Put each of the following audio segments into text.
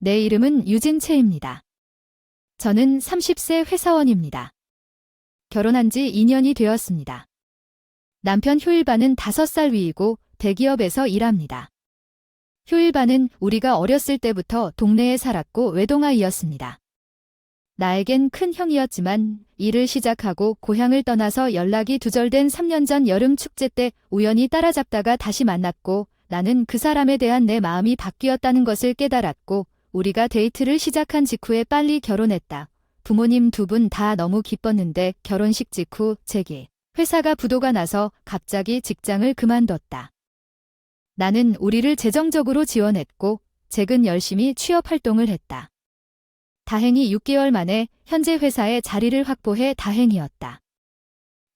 내 이름은 유진채입니다. 저는 30세 회사원입니다. 결혼한 지 2년이 되었습니다. 남편 효일반은 5살 위이고 대기업에서 일합니다. 효일반은 우리가 어렸을 때부터 동네에 살았고 외동아이였습니다. 나에겐 큰 형이었지만 일을 시작하고 고향을 떠나서 연락이 두절된 3년 전 여름 축제 때 우연히 따라잡다가 다시 만났고 나는 그 사람에 대한 내 마음이 바뀌었다는 것을 깨달았고 우리가 데이트를 시작한 직후에 빨리 결혼했다. 부모님 두 분 다 너무 기뻤는데 결혼식 직후 제게 회사가 부도가 나서 갑자기 직장을 그만뒀다. 나는 우리를 재정적으로 지원했고 잭은 열심히 취업 활동을 했다. 다행히 6개월 만에 현재 회사에 자리를 확보해 다행이었다.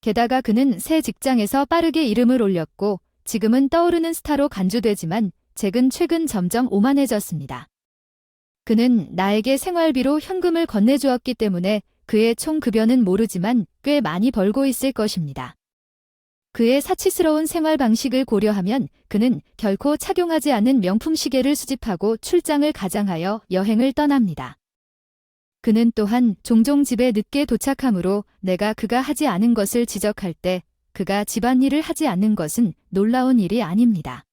게다가 그는 새 직장에서 빠르게 이름을 올렸고 지금은 떠오르는 스타로 간주되지만 잭은 최근 점점 오만해졌습니다. 그는 나에게 생활비로 현금을 건네주었기 때문에 그의 총 급여는 모르지만 꽤 많이 벌고 있을 것입니다. 그의 사치스러운 생활 방식을 고려하면 그는 결코 착용하지 않는 명품 시계를 수집하고 출장을 가장하여 여행을 떠납니다. 그는 또한 종종 집에 늦게 도착하므로 내가 그가 하지 않은 것을 지적할 때 그가 집안일을 하지 않는 것은 놀라운 일이 아닙니다.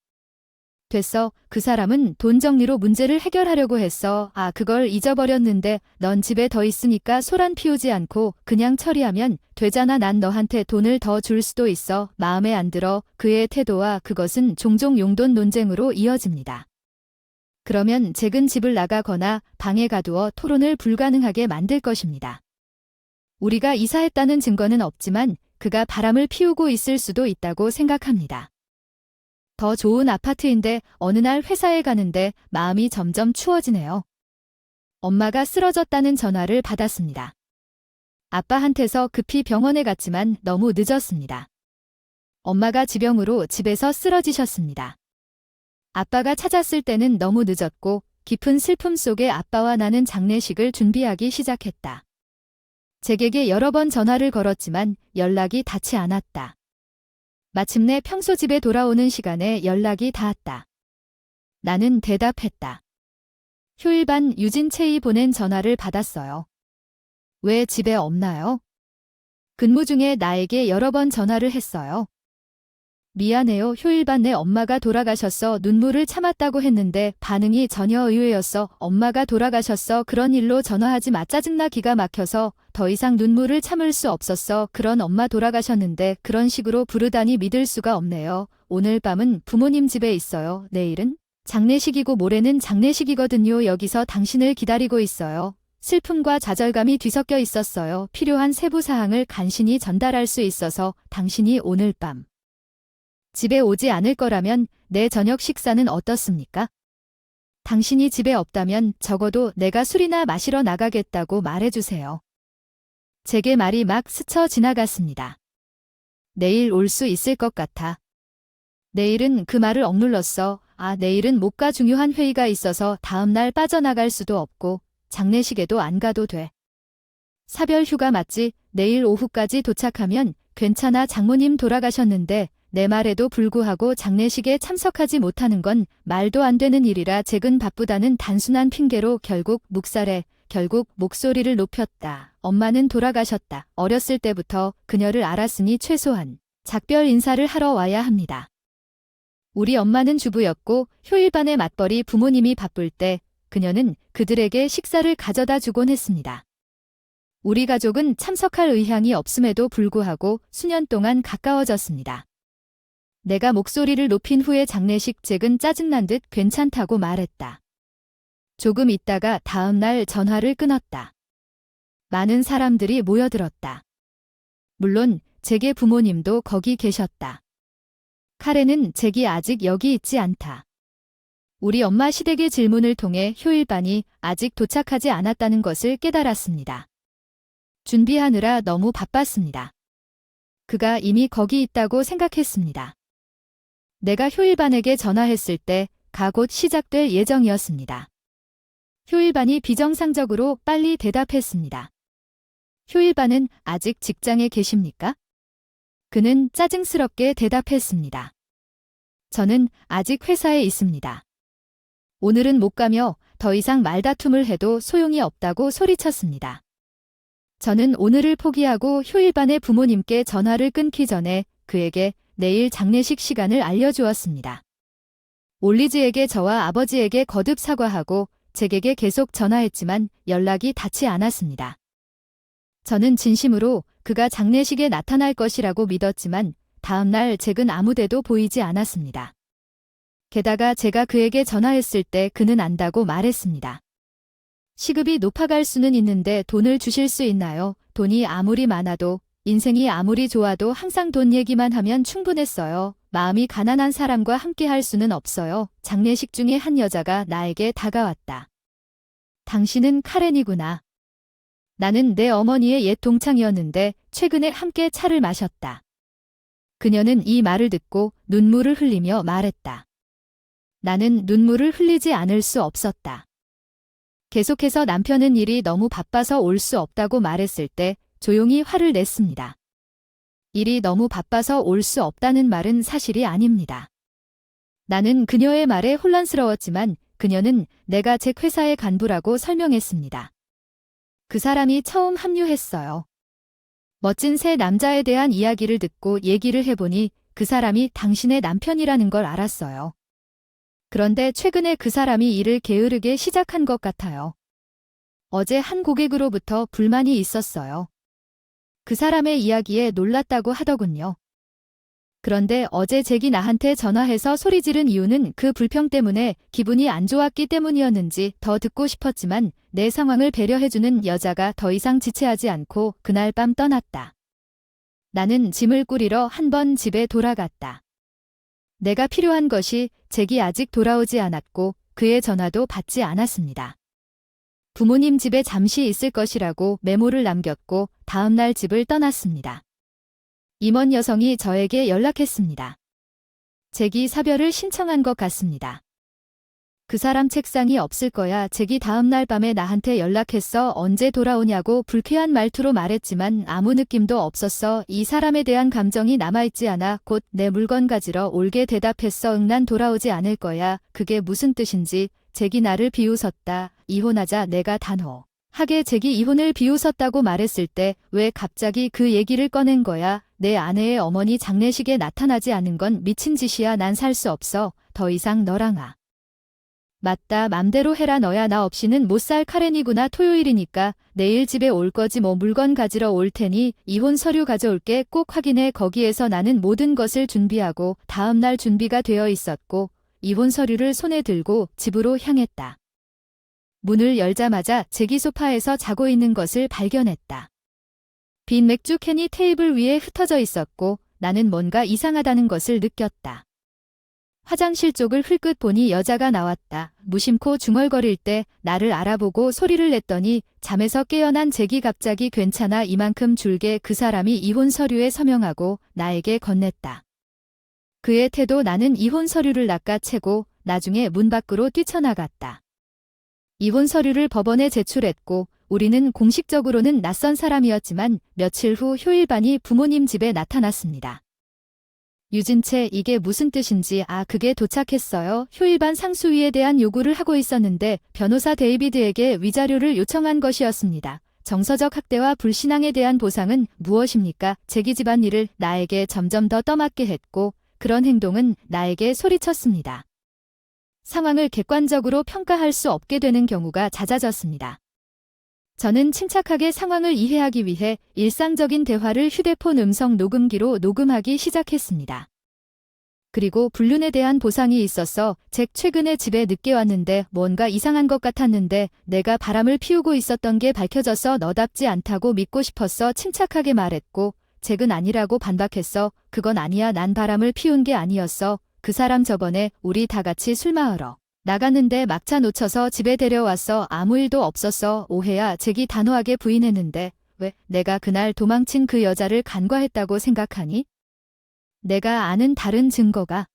됐어. 그 사람은 돈 정리로 문제를 해결하려고 했어. 아, 그걸 잊어버렸는데 넌 집에 더 있으니까 소란 피우지 않고 그냥 처리하면 되잖아. 난 너한테 돈을 더 줄 수도 있어. 마음에 안 들어. 그의 태도와 그것은 종종 용돈 논쟁으로 이어집니다. 그러면 잭은 집을 나가거나 방에 가두어 토론을 불가능하게 만들 것입니다. 우리가 이사했다는 증거는 없지만 그가 바람을 피우고 있을 수도 있다고 생각합니다. 더 좋은 아파트인데 어느 날 회사에 가는데 마음이 점점 추워지네요. 엄마가 쓰러졌다는 전화를 받았습니다. 아빠한테서 급히 병원에 갔지만 너무 늦었습니다. 엄마가 지병으로 집에서 쓰러지셨습니다. 아빠가 찾았을 때는 너무 늦었고 깊은 슬픔 속에 아빠와 나는 장례식을 준비하기 시작했다. 잭에게 여러 번 전화를 걸었지만 연락이 닿지 않았다. 마침내 평소 집에 돌아오는 시간에 연락이 닿았다. 나는 대답했다. 효일반 유진채이 보낸 전화를 받았어요. 왜 집에 없나요? 근무 중에 나에게 여러 번 전화를 했어요. 미안해요. 효일반 내 엄마가 돌아가셨어. 눈물을 참았다고 했는데 반응이 전혀 의외였어. 엄마가 돌아가셨어. 그런 일로 전화하지 마. 짜증나. 기가 막혀서 더 이상 눈물을 참을 수 없었어. 그런 엄마 돌아가셨는데 그런 식으로 부르다니 믿을 수가 없네요. 오늘 밤은 부모님 집에 있어요. 내일은 장례식이고 모레는 장례식이거든요. 여기서 당신을 기다리고 있어요. 슬픔과 좌절감이 뒤섞여 있었어요. 필요한 세부 사항을 간신히 전달할 수 있어서 당신이 오늘 밤 집에 오지 않을 거라면 내 저녁 식사는 어떻습니까? 당신이 집에 없다면 적어도 내가 술이나 마시러 나가겠다고 말해주세요. 잭의 말이 막 스쳐 지나갔습니다. 내일 올 수 있을 것 같아. 내일은 그 말을 억눌렀어. 아, 내일은 못 가. 중요한 회의가 있어서 다음날 빠져나갈 수도 없고 장례식에도 안 가도 돼. 사별 휴가 맞지? 내일 오후까지 도착하면 괜찮아. 장모님 돌아가셨는데 내 말에도 불구하고 장례식에 참석하지 못하는 건 말도 안 되는 일이라 잭은 바쁘다는 단순한 핑계로 결국 목소리를 높였다. 엄마는 돌아가셨다. 어렸을 때부터 그녀를 알았으니 최소한 작별 인사를 하러 와야 합니다. 우리 엄마는 주부였고 효일반의 맞벌이 부모님이 바쁠 때 그녀는 그들에게 식사를 가져다 주곤 했습니다. 우리 가족은 참석할 의향이 없음에도 불구하고 수년 동안 가까워졌습니다. 내가 목소리를 높인 후에 장례식 잭은 짜증난 듯 괜찮다고 말했다. 조금 있다가 다음 날 전화를 끊었다. 많은 사람들이 모여들었다. 물론 잭의 부모님도 거기 계셨다. 카레는 잭이 아직 여기 있지 않다. 우리 엄마 시댁의 질문을 통해 효일반이 아직 도착하지 않았다는 것을 깨달았습니다. 준비하느라 너무 바빴습니다. 그가 이미 거기 있다고 생각했습니다. 내가 효일반에게 전화했을 때 가 곧 시작될 예정이었습니다. 효일반이 비정상적으로 빨리 대답했습니다. 효일반은 아직 직장에 계십니까? 그는 짜증스럽게 대답했습니다. 저는 아직 회사에 있습니다. 오늘은 못 가며 더 이상 말다툼을 해도 소용이 없다고 소리쳤습니다. 저는 오늘을 포기하고 휴일반의 부모님께 전화를 끊기 전에 그에게 내일 장례식 시간을 알려주었습니다. 올리즈에게 저와 아버지에게 거듭 사과하고 잭에게 계속 전화했지만 연락이 닿지 않았습니다. 저는 진심으로 그가 장례식에 나타날 것이라고 믿었지만 다음날 잭은 아무데도 보이지 않았습니다. 게다가 제가 그에게 전화했을 때 그는 안다고 말했습니다. 시급이 높아갈 수는 있는데 돈을 주실 수 있나요? 돈이 아무리 많아도 인생이 아무리 좋아도 항상 돈 얘기만 하면 충분했어요. 마음이 가난한 사람과 함께 할 수는 없어요. 장례식 중에 한 여자가 나에게 다가왔다. 당신은 카렌이구나. 나는 내 어머니의 옛 동창이었는데 최근에 함께 차를 마셨다. 그녀는 이 말을 듣고 눈물을 흘리며 말했다. 나는 눈물을 흘리지 않을 수 없었다. 계속해서 남편은 일이 너무 바빠서 올 수 없다고 말했을 때 조용히 화를 냈습니다. 일이 너무 바빠서 올 수 없다는 말은 사실이 아닙니다. 나는 그녀의 말에 혼란스러웠지만 그녀는 내가 제 회사의 간부라고 설명했습니다. 그 사람이 처음 합류했어요. 멋진 새 남자에 대한 이야기를 듣고 얘기를 해보니 그 사람이 당신의 남편이라는 걸 알았어요. 그런데 최근에 그 사람이 일을 게으르게 시작한 것 같아요. 어제 한 고객으로부터 불만이 있었어요. 그 사람의 이야기에 놀랐다고 하더군요. 그런데 어제 잭이 나한테 전화해서 소리 지른 이유는 그 불평 때문에 기분이 안 좋았기 때문이었는지 더 듣고 싶었지만 내 상황을 배려해주는 여자가 더 이상 지체하지 않고 그날 밤 떠났다. 나는 짐을 꾸리러 한 번 집에 돌아갔다. 내가 필요한 것이 잭이 아직 돌아오지 않았고 그의 전화도 받지 않았습니다. 부모님 집에 잠시 있을 것이라고 메모를 남겼고 다음날 집을 떠났습니다. 임원 여성이 저에게 연락했습니다. 잭이 사별을 신청한 것 같습니다. 그 사람 책상이 없을 거야. 잭이 다음날 밤에 나한테 연락했어. 언제 돌아오냐고 불쾌한 말투로 말했지만 아무 느낌도 없었어. 이 사람에 대한 감정이 남아있지 않아. 곧 내 물건 가지러 올게 대답했어. 응, 난 돌아오지 않을 거야. 그게 무슨 뜻인지. 잭이 나를 비웃었다. 이혼하자. 내가 단호하게 잭이 이혼을 비웃었다고 말했을 때 왜 갑자기 그 얘기를 꺼낸 거야. 내 아내의 어머니 장례식에 나타나지 않은 건 미친 짓이야. 난 살 수 없어. 더 이상 너랑 맞다. 맘대로 해라. 너야 나 없이는 못 살. 카렌이구나. 토요일이니까 내일 집에 올 거지 뭐. 물건 가지러 올 테니 이혼 서류 가져올게. 꼭 확인해. 거기에서 나는 모든 것을 준비하고 다음날 준비가 되어 있었고 이혼 서류를 손에 들고 집으로 향했다. 문을 열자마자 잭이 소파에서 자고 있는 것을 발견했다. 빈 맥주 캔이 테이블 위에 흩어져 있었고 나는 뭔가 이상하다는 것을 느꼈다. 화장실 쪽을 흘끗 보니 여자가 나왔다. 무심코 중얼거릴 때 나를 알아보고 소리를 냈더니 잠에서 깨어난 잭이 갑자기 괜찮아 이만큼 줄게. 그 사람이 이혼 서류에 서명하고 나에게 건넸다. 그의 태도 나는 이혼 서류를 낚아채고 나중에 문 밖으로 뛰쳐나갔다. 이혼 서류를 법원에 제출했고 우리는 공식적으로는 낯선 사람이었지만 며칠 후 휴일반이 부모님 집에 나타났습니다. 유진채 이게 무슨 뜻인지 그게 도착했어요. 휴일반 상수위에 대한 요구를 하고 있었는데 변호사 데이비드에게 위자료를 요청한 것이었습니다. 정서적 학대와 불신앙에 대한 보상은 무엇입니까? 잭이 집안일을 나에게 점점 더 떠맡게 했고 그런 행동은 나에게 소리쳤습니다. 상황을 객관적으로 평가할 수 없게 되는 경우가 잦아졌습니다. 저는 침착하게 상황을 이해하기 위해 일상적인 대화를 휴대폰 음성 녹음기로 녹음하기 시작했습니다. 그리고 불륜에 대한 보상이 있었어. 잭 최근에 집에 늦게 왔는데 뭔가 이상한 것 같았는데 내가 바람을 피우고 있었던 게 밝혀져서 너답지 않다고 믿고 싶었어. 침착하게 말했고 잭은 아니라고 반박했어. 그건 아니야. 난 바람을 피운 게 아니었어. 그 사람 저번에 우리 다 같이 술 마으러 나갔는데 막차 놓쳐서 집에 데려왔어. 아무 일도 없었어. 오해야. 잭이 단호하게 부인했는데 왜 내가 그날 도망친 그 여자를 간과했다고 생각하니? 내가 아는 다른 증거가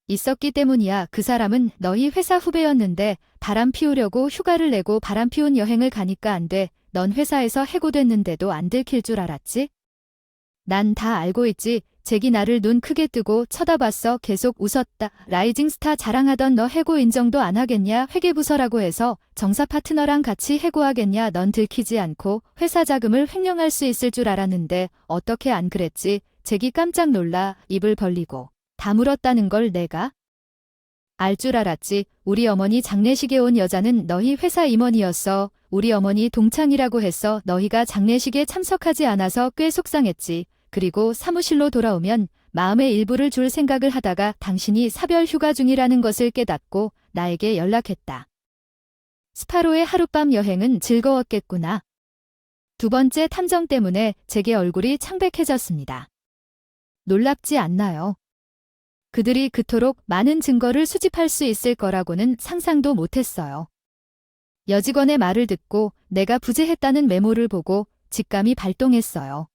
있었기 때문이야. 그 사람은 너희 회사 후배였는데 바람 피우려고 휴가를 내고 바람 피운 여행을 가니까 안 돼. 넌 회사에서 해고됐는데도 안 들킬 줄 알았지? 난 다 알고 있지. 잭이 나를 눈 크게 뜨고 쳐다봤어. 계속 웃었다. 라이징 스타 자랑하던 너 해고 인정도 안 하겠냐? 회계부서라고 해서 정사 파트너랑 같이 해고하겠냐? 넌 들키지 않고 회사 자금을 횡령할 수 있을 줄 알았는데 어떻게 안 그랬지? 잭이 깜짝 놀라 입을 벌리고 다물었다는 걸 내가 알 줄 알았지. 우리 어머니 장례식에 온 여자는 너희 회사 임원이었어. 우리 어머니 동창이라고 했어. 너희가 장례식에 참석하지 않아서 꽤 속상했지. 그리고 사무실로 돌아오면 마음의 일부를 줄 생각을 하다가 당신이 사별 휴가 중이라는 것을 깨닫고 나에게 연락했다. 스파로의 하룻밤 여행은 즐거웠겠구나. 두 번째 탐정 때문에 잭의 얼굴이 창백해졌습니다. 놀랍지 않나요? 그들이 그토록 많은 증거를 수집할 수 있을 거라고는 상상도 못했어요. 여직원의 말을 듣고 내가 부재했다는 메모를 보고 직감이 발동했어요.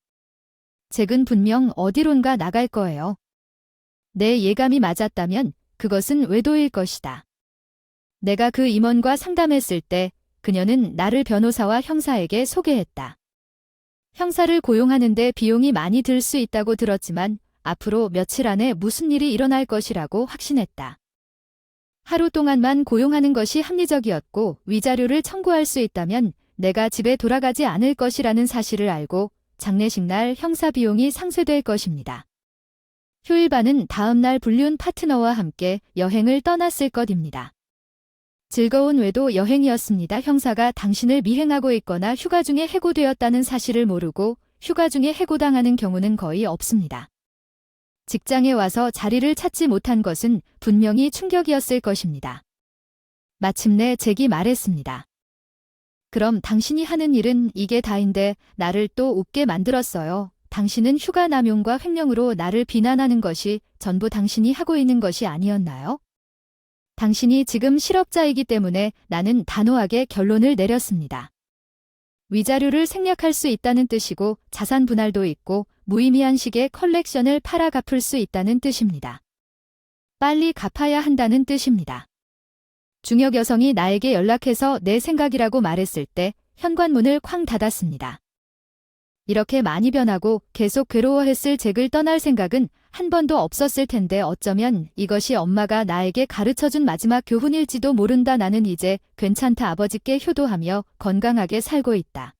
잭은 분명 어디론가 나갈 거예요. 내 예감이 맞았다면 그것은 외도일 것이다. 내가 그 임원과 상담했을 때 그녀는 나를 변호사와 형사에게 소개했다. 형사를 고용하는데 비용이 많이 들 수 있다고 들었지만 앞으로 며칠 안에 무슨 일이 일어날 것이라고 확신했다. 하루 동안만 고용하는 것이 합리적이었고 위자료를 청구할 수 있다면 내가 집에 돌아가지 않을 것이라는 사실을 알고 장례식 날 형사 비용이 상쇄될 것입니다. 휴일반은 다음 날 불륜 파트너와 함께 여행을 떠났을 것입니다. 즐거운 외도 여행이었습니다. 형사가 당신을 미행하고 있거나 휴가 중에 해고되었다는 사실을 모르고 휴가 중에 해고당하는 경우는 거의 없습니다. 직장에 와서 자리를 찾지 못한 것은 분명히 충격이었을 것입니다. 마침내 잭이 말했습니다. 그럼 당신이 하는 일은 이게 다인데 나를 또 웃게 만들었어요. 당신은 휴가 남용과 횡령으로 나를 비난하는 것이 전부 당신이 하고 있는 것이 아니었나요? 당신이 지금 실업자이기 때문에 나는 단호하게 결론을 내렸습니다. 위자료를 생략할 수 있다는 뜻이고 자산 분할도 있고 무의미한 식의 컬렉션을 팔아 갚을 수 있다는 뜻입니다. 빨리 갚아야 한다는 뜻입니다. 중역 여성이 나에게 연락해서 내 생각이라고 말했을 때 현관문을 쾅 닫았습니다. 이렇게 많이 변하고 계속 괴로워했을 잭을 떠날 생각은 한 번도 없었을 텐데 어쩌면 이것이 엄마가 나에게 가르쳐준 마지막 교훈일지도 모른다. 나는 이제 괜찮다. 아버지께 효도하며 건강하게 살고 있다.